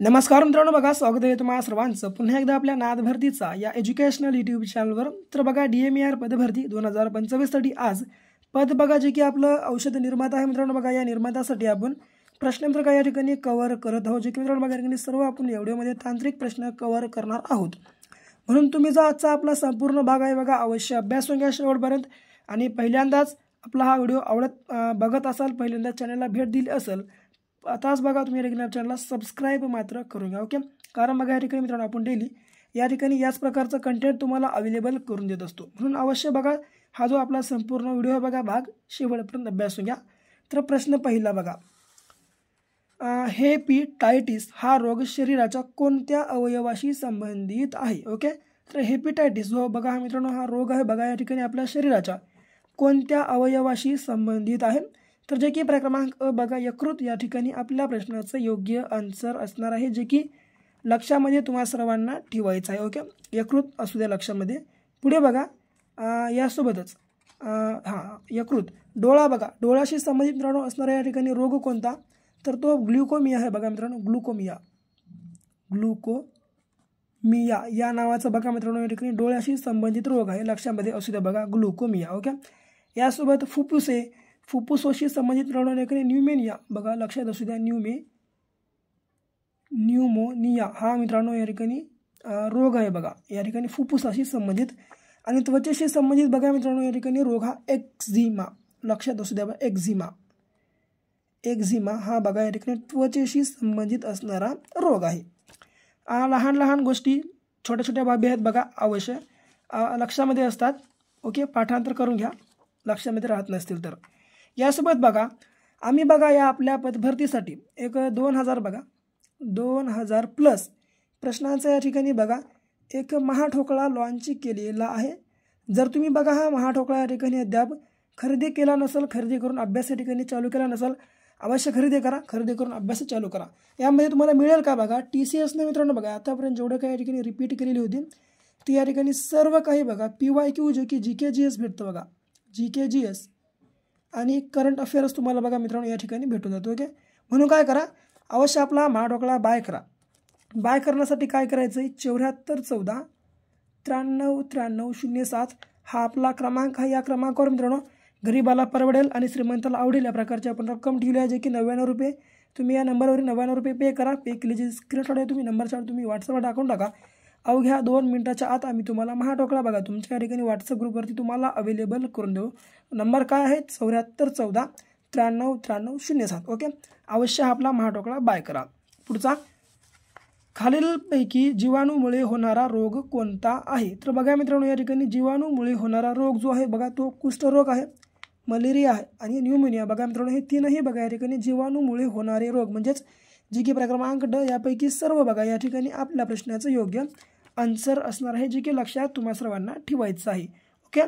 नमस्कार मित्रांनो, बघा स्वागत आहे तुम्हा सर्वांचं पुन्हा एकदा आपल्या नाद भरतीचा या एज्युकेशनल यूट्यूब चॅनलवर। तर बघा DMER पदभरती 2025 साठी आज पद बघा जे की आपलं औषध निर्माता आहे मित्रांनो। बघा या निर्मात्यासाठी आपण प्रश्नपत्र काय या ठिकाणी कव्हर करत आहोत, जे की मित्रांनो बघा या सर्व आपण या व्हिडिओमध्ये तांत्रिक प्रश्न कव्हर करणार आहोत। म्हणून तुम्ही जो आजचा आपला संपूर्ण भाग आहे बघा अवश्य अभ्यासून घ्या शेवटपर्यंत। आणि पहिल्यांदाच आपला हा व्हिडिओ बघत असाल, पहिल्यांदा चॅनलला भेट दिली असेल, आताच बघा तुम्ही या ठिकाणी चॅनलला सबस्क्राईब मात्र करून घ्या। ओके, कारण बघा या ठिकाणी मित्रांनो आपण डेली या ठिकाणी याच प्रकारचं कंटेंट तुम्हाला अवेलेबल करून देत असतो। म्हणून अवश्य बघा हा जो आपला संपूर्ण व्हिडिओ बघा भाग शेवटपर्यंत अभ्यासून घ्या। तर प्रश्न पहिला बघा, हेपेटायटिस हा रोग शरीराच्या कोणत्या अवयवाशी संबंधित आहे? ओके, तर हेपेटायटिस जो बघा हा मित्रांनो हा रोग आहे बघा या ठिकाणी आपल्या शरीराच्या कोणत्या अवयवाशी संबंधित आहे? तर जे की क्रमांक बघा यकृत या ठिकाणी आपल्या प्रश्नाचं योग्य आन्सर असणार आहे, जे की लक्षामध्ये तुम्हा सर्वांना ठेवायचं आहे। ओके, यकृत असू द्या लक्षामध्ये। पुढे बघा यासोबतच यकृत डोळा बघा डोळ्याशी संबंधित मित्रांनो असणारा या ठिकाणी रोग कोणता? तर तो ग्लुकोमिया आहे बघा मित्रांनो। ग्लुकोमिया या नावाचा बघा मित्रांनो या ठिकाणी डोळ्याशी संबंधित रोग आहे, लक्षामध्ये असू द्या बघा ग्लुकोमिया। ओके, यासोबत फुफ्फुसोशी संबंधित मित्रांनो या ठिकाणी न्यूमोनिया बघा लक्षात असू द्या न्यूमोनिया हा मित्रांनो या ठिकाणी रोग आहे बघा या ठिकाणी फुफ्फुसाशी संबंधित। आणि त्वचेशी संबंधित बघा मित्रांनो या ठिकाणी रोग हा एक्झिमा, लक्षात असू द्या बघा एक्झिमा हा बघा या ठिकाणी त्वचेशी संबंधित असणारा रोग आहे। लहान लहान गोष्टी छोट्या छोट्या बाबी आहेत बघा अवश्य लक्षामध्ये असतात। ओके, पाठांतर करून घ्या लक्षामध्ये राहत नसतील तर। यासोबत बघा आम्ही बघा या आपल्या पदभरतीसाठी एक 2000 प्लस प्रश्नांचा या ठिकाणी बघा एक महाठोकळा लॉन्च केलेला आहे। जर तुम्ही बघा हा महाठोकळा या ठिकाणी अद्याप खरेदी केला नसेल, खरेदी करून अभ्यास या ठिकाणी चालू केला नसेल, अवश्य खरेदी करा, खरेदी करून अभ्यास चालू करा। यामध्ये तुम्हाला मिळेल का बघा TCSने मित्रांनो बघा आतापर्यंत जेवढं काही या ठिकाणी रिपीट केलेली होती ती या ठिकाणी सर्व काही बघा PYQ जे की GKGS भेटतं बघा, GKGS आणि करंट अफेअर्स तुम्हाला बघा मित्रांनो या ठिकाणी भेटून जातो। ओके, म्हणून काय करा अवश्य आपला महाठोकळा बाय करा। बाय करण्यासाठी काय करायचं आहे 7414 939307 हा आपला क्रमांक आहे। या क्रमांकावर मित्रांनो गरीबाला परवडेल आणि श्रीमंताला आवडेल या प्रकारची आपण रक्कम ठेवली आहे, जे की 99 रुपये। तुम्ही या नंबरवर 99 रुपये पे करा। पे केलेची स्क्रीनशॉट आहे तुम्ही नंबरच्या तुम्ही व्हॉट्सअपवर टाकून टाका। अवघ्या 2 मिनिटाच्या आत आम्ही तुम्हाला महाठोकळा बघा तुमच्या या ठिकाणी व्हॉट्सअप ग्रुपवरती तुम्हाला अवेलेबल करून देऊ। नंबर काय आहे 7414 939307। ओके, अवश्य आपला महाठोकळा बाय करा। पुढचा, खालीलपैकी जीवाणूमुळे होणारा रोग कोणता आहे? तर बघा मित्रांनो या ठिकाणी जीवाणूमुळे होणारा रोग जो आहे बघा तो कुष्ठरोग आहे, मलेरिया आहे आणि न्यूमोनिया। बघा मित्रांनो हे तीनही बघा या ठिकाणी जीवाणूमुळे होणारे रोग म्हणजेच जी की क्रमांक ड यापैकी सर्व बघा या ठिकाणी आपल्या प्रश्नाचं योग्य आन्सर असणार आहे, जे की लक्षात तुम्हा सर्वांना ठेवायचं आहे। ओके,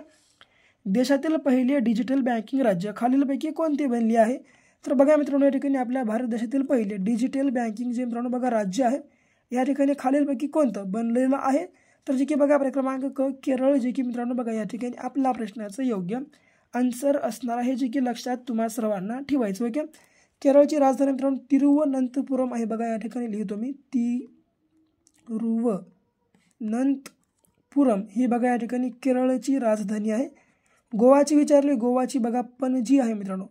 देशातील पहिले डिजिटल बँकिंग राज्य खालीलपैकी कोणते बनले आहे? तर बघा मित्रांनो या ठिकाणी आपल्या भारत देशातील पहिले डिजिटल बँकिंग जे मित्रांनो बघा राज्य आहे या ठिकाणी खालीलपैकी कोणतं बनलेलं आहे? तर जे की बघा क्रमांक क केरळ, जे की मित्रांनो बघा या ठिकाणी आपल्या प्रश्नाचं योग्य आन्सर असणार आहे, जे की लक्षात तुम्हा सर्वांना ठेवायचं। ओके, केरळची राजधानी मित्रांनो तिरुवनंतपुरम आहे बघा या ठिकाणी लिहितो मी तिरुवनंतपुरम ही बघा या ठिकाणी केरळची राजधानी आहे। गोवाची विचारली, गोवाची बघा पणजी आहे मित्रांनो,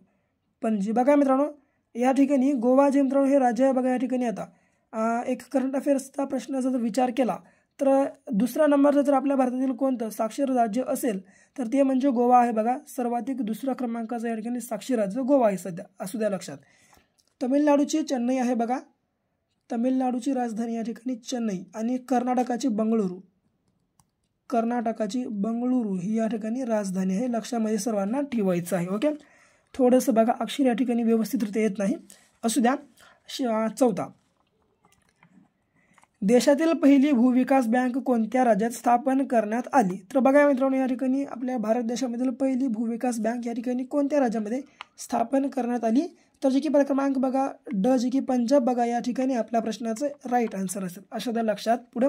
पणजी। बघा मित्रांनो या ठिकाणी गोवा जे मित्रांनो हे राज्य आहे बघा या ठिकाणी आता एक करंट अफेअर्सचा प्रश्नाचा जर विचार केला तर दुसऱ्या नंबरचं जर आपल्या भारतातील कोणतं साक्षर राज्य असेल तर ते म्हणजे गोवा आहे बघा। सर्वाधिक दुसऱ्या क्रमांकाचं या ठिकाणी साक्षर राज्य गोवा आहे सध्या, असू द्या लक्षात। तमिळनाडूची चेन्नई आहे बघा, तमिळनाडूची राजधानी या ठिकाणी चेन्नई। आणि कर्नाटकाची बंगळुरू ही या ठिकाणी राजधानी आहे, लक्षामध्ये सर्वांना ठेवायचं आहे। ओके, थोडंसं बघा अक्षर या ठिकाणी व्यवस्थितरित्या येत नाही, असू द्या। चौथा, देशातील पहिली भूविकास बँक कोणत्या राज्यात स्थापन करण्यात आली? तर बघा मित्रांनो या ठिकाणी आपल्या भारत देशामधील पहिली भूविकास बँक या ठिकाणी कोणत्या राज्यामध्ये स्थापन करण्यात आली? तर जे की क्रमांक बघा ड, जे की पंजाब बघा या ठिकाणी आपल्या प्रश्नाचं राईट आन्सर असेल, असं द्या लक्षात। पुढे,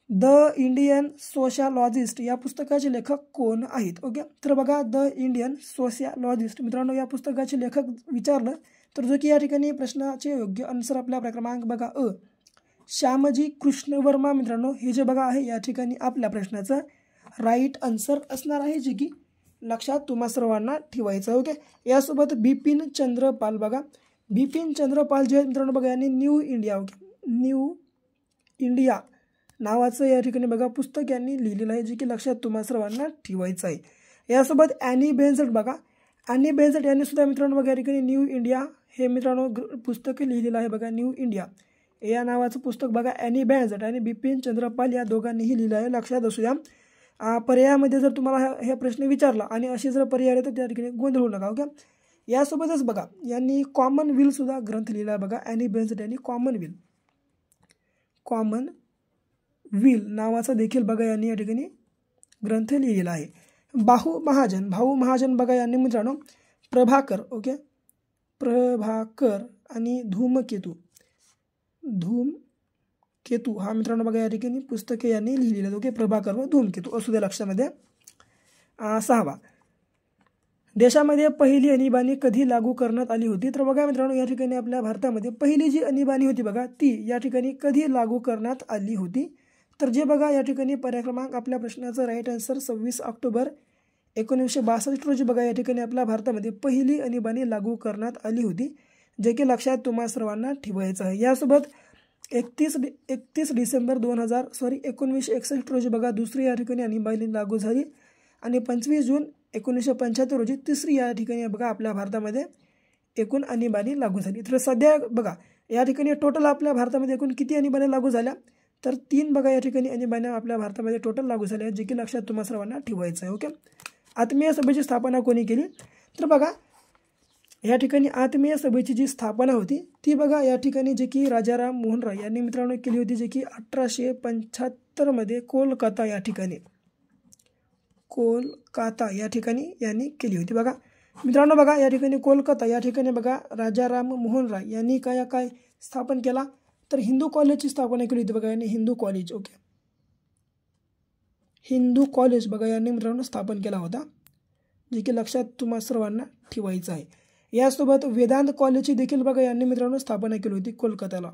द इंडियन सोशलॉजिस्ट या पुस्तकाचे लेखक कोण आहेत? ओके, तर बघा द इंडियन सोशलॉजिस्ट मित्रांनो या पुस्तकाचे लेखक विचारलं तर जो की या ठिकाणी प्रश्नाचे योग्य आन्सर आपला क्रमांक बघा अ, श्यामजी कृष्ण वर्मा मित्रांनो, हे जे बघा आहे या ठिकाणी आपल्या प्रश्नाचं राईट आन्सर असणार आहे, जे की लक्षात तुम्हा सर्वांना ठेवायचं. ओके. यासोबत बिपिन चंद्र पाल बघा, बिपिन चंद्र पाल जे मित्रांनो बघा यांनी new India, okay, new India नावाचं या ठिकाणी बघा पुस्तक यांनी लिहिलेलं आहे, जे की लक्षात तुम्हा सर्वांना ठेवायचं आहे. यासोबत ॲनी बेझंट बघा, ॲनी बेझंट यांनी सुद्धा मित्रांनो बघा या ठिकाणी न्यू इंडिया हे मित्रांनो पुस्तक लिहिलेलं आहे बघा, न्यू इंडिया या नावाचं पुस्तक बघा ॲनी बेझंट आणि बिपिन चंद्र पाल या दोघांनीही लिहिलं आहे, लक्षात असू द्या. पर्यायामध्ये जर तुम्हाला हे प्रश्न विचारला आणि असे जर पर्याय आले तर त्या ठिकाणी गोंधळू नका. ओके. यासोबतच बघा यांनी कॉमनवेल सुद्धा ग्रंथ लिहिला आहे बघा, ॲनी बेझंट यांनी कॉमनवेल नावाचा देखील बघा यांनी या ठिकाणी ग्रंथ लिहिलेला आहे. भाऊ महाजन बघा यांनी मित्रांनो प्रभाकर, ओके, प्रभाकर आणि धूमकेतू हा मित्रांनो बघा या ठिकाणी पुस्तके यांनी लिहिलेली आहेत. ओके. प्रभाकर व धूमकेतू असू द्या लक्षामध्ये. 6वा, देशामध्ये पहिली आणीबाणी कधी लागू करण्यात आली होती? तर बघा मित्रांनो या ठिकाणी आपल्या भारतामध्ये पहिली जी आणीबाणी होती बघा ती या ठिकाणी कधी लागू करण्यात आली होती? तर जे बघा या ठिकाणी पर्याय क्रमांक आपल्या प्रश्नाचं राईट आन्सर 26 ऑक्टोबर 1962 रोजी बघा या ठिकाणी आपल्या भारतामध्ये पहिली आणीबाणी लागू करण्यात आली होती, जे की लक्षात तुम्हा सर्वांना ठेवायचं आहे. यासोबत 31 डिसेंबर 1961 रोजी बघा दुसरी या ठिकाणी आणीबाणी लागू झाली आणि 25 जून 1975 रोजी तिसरी या ठिकाणी बघा आपल्या भारतामध्ये एकूण आणीबाणी लागू झाली. तर सध्या बघा या ठिकाणी टोटल आपल्या भारतामध्ये एकूण किती आणीबाण्या लागू झाल्या? तर 3 बघा या ठिकाणी आणीबाण्या आपल्या भारतामध्ये टोटल लागू झाल्या, जे की लक्षात तुम्हा सर्वांना ठेवायचं आहे. ओके. आत्मीय सभेची स्थापना कोणी केली? तर बघा या ठिकाणी आत्मीय सभेची जी स्थापना होती ती बघा या ठिकाणी जे की राजाराम मोहन राय यांनी मित्रांनो केली होती, जे की 1875 मध्ये कोलकाता या ठिकाणी यांनी केली होती. बघा मित्रांनो बघा या ठिकाणी कोलकाता या ठिकाणी बघा राजाराम मोहन राय यांनी काय स्थापन केला? तर हिंदू कॉलेजची स्थापना केली होती बघा यांनी, Hindu college. Okay. Hindu college बघा यांनी मित्रांनो स्थापन केला होता, जे की लक्षात तुम्हा सर्वांना ठेवायचं आहे. यासोबत वेदांत कॉलेजची देखील बघा यांनी मित्रांनो स्थापना केली होती कोलकात्याला,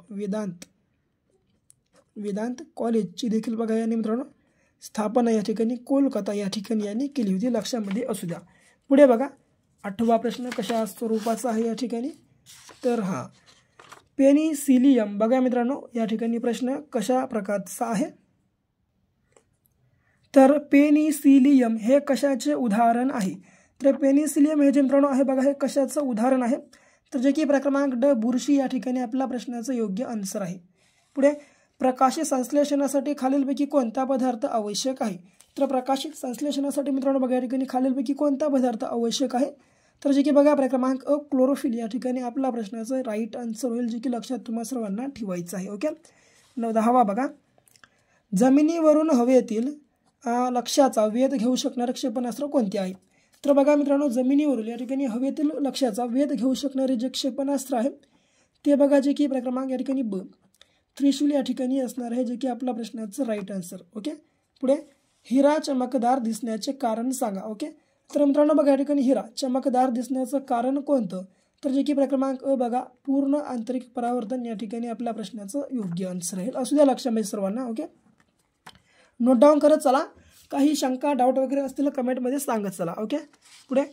वेदांत कॉलेजची देखील बघा यांनी मित्रांनो स्थापना या ठिकाणी कोलकाता या ठिकाणी यांनी केली होती, लक्षामध्ये असू द्या. पुढे बघा 8वा प्रश्न कशा स्वरूपाचा आहे या ठिकाणी? तर पेनिसिलियम बघा मित्रांनो या ठिकाणी प्रश्न कशा प्रकारचा आहे? तर पेनिसिलियम हे कशाचे उदाहरण आहे? तर पेनिसिलियम हे जे मित्रांनो आहे बघा हे कशाचं उदाहरण आहे? तर जे की क्रमांक ड बुरशी या ठिकाणी आपला प्रश्नाचं योग्य आन्सर आहे. पुढे प्रकाशित संश्लेषणासाठी खालीलपैकी कोणता पदार्थ आवश्यक आहे? तर प्रकाशित संश्लेषणासाठी मित्रांनो बघा या ठिकाणी खालीलपैकी कोणता पदार्थ आवश्यक आहे? तर जे की बघा क्रमांक अ क्लोरोफिल या ठिकाणी आपला प्रश्नाचं राईट आन्सर होईल, जे की लक्षात तुम्हा सर्वांना ठेवायचं आहे. ओके. 10वा बघा जमिनीवरून हवेतील लक्ष्याचा वेध घेऊ शकणारे क्षेपणास्त्र कोणते आहे? तर बघा मित्रांनो जमिनीवरून या ठिकाणी हवेतील लक्ष्याचा वेध घेऊ शकणारे जे क्षेपणास्त्र आहे ते बघा जे की क्रमांक या ठिकाणी ब त्रिशूल या ठिकाणी असणार आहे, जे की आपला प्रश्नाचं राईट आन्सर. ओके. पुढे हिरा चमकदार दिसण्याचे कारण सांगा. ओके. तर मित्रांनो बघा या ठिकाणी हिरा चमकदार दिसण्याचं कारण कोणतं? तर जे की क्रमांक अ बघा पूर्ण आंतरिक परावर्तन या ठिकाणी आपल्या प्रश्नाचं योग्य आन्सर आहे. असू द्या लक्षामध्ये सर्वांना. ओके. नोट डाऊन करत चला, काही शंका डाऊट वगैरे असतील कमेंटमध्ये सांगत चला. ओके. पुढे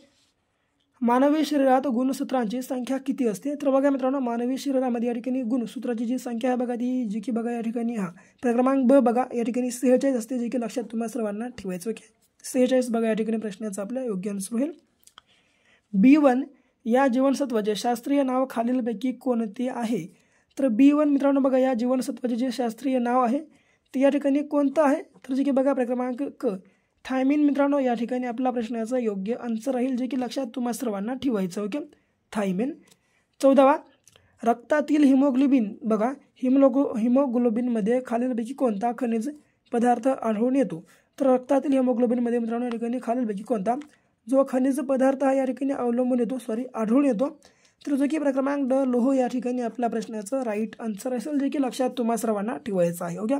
मानवी शरीरात गुणसूत्रांची संख्या किती असते? तर बघा मित्रांनो मानवी शरीरामध्ये या ठिकाणी गुणसूत्राची जी संख्या आहे बघा ती जी की बघा या ठिकाणी क्रमांक ब बघा या ठिकाणी 46 असते, जे की लक्षात तुम्हाला सर्वांना ठेवायचं. ओके. 46 बघा या ठिकाणी प्रश्नाचं आपल्या योग्य आन्सर होईल. B1 या जीवनसत्वाचे शास्त्रीय नाव खालीलपैकी कोणते आहे? तर B1 मित्रांनो बघा या जीवनसत्वाचे जे शास्त्रीय नाव आहे ते या ठिकाणी कोणतं आहे? तर जे की बघा क्रमांक क थायमिन मित्रांनो या ठिकाणी आपला प्रश्नाचा योग्य आन्सर राहील, जे की लक्षात तुम्हा सर्वांना ठेवायचं. ओके. थायमिन. 14वा रक्तातील हिमोग्लोबिन बघा हिमोग्लोबिनमध्ये खालीलपैकी कोणता खनिज पदार्थ आढळून येतो? तर रक्तातील हिमोग्लोबिनमध्ये मित्रांनो या ठिकाणी खालीलपैकी कोणता जो खनिज पदार्थ हा या ठिकाणी आढळून येतो? तर जो की क्रमांक ड लोह या ठिकाणी आपल्या प्रश्नाचं राईट आन्सर असेल, जे की लक्षात तुम्हा सर्वांना ठेवायचं आहे. ओके.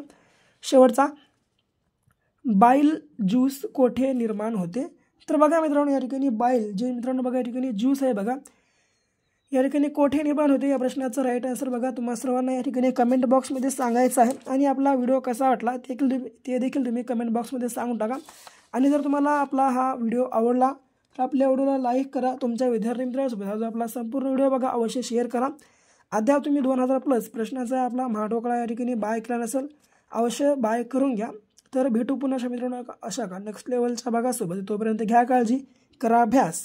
शेवटचा बाईल ज्यूस कोठे निर्माण होते? तर बघा मित्रांनो या ठिकाणी बाईल जे मित्रांनो बघा या ठिकाणी ज्यूस आहे बघा या ठिकाणी कोठे निर्माण होते या प्रश्नाचं राईट आन्सर बघा तुम्हा सर्वांना या ठिकाणी कमेंट बॉक्समध्ये सांगायचं आहे आणि आपला व्हिडिओ कसा वाटला ते देखील तुम्ही कमेंट बॉक्समध्ये सांगून टाका। आणि जर तुम्हाला आपला हा व्हिडिओ आवडला तर आपल्या व्हिडिओला लाईक करा, तुमच्या विद्यार्थी मित्रांसोबत हा जो आपला संपूर्ण व्हिडिओ बघा अवश्य शेअर करा। अद्याप तुम्ही 2000+ प्रश्नाचा आपला महाठोकळा या ठिकाणी बाय केला नसेल अवश्य बाय करून घ्या। तर भेटू पुन्हा मित्रांनो अशा का नेक्स्ट लेवलच्या भागासोबत, तोपर्यंत घ्या काळजी, करा अभ्यास।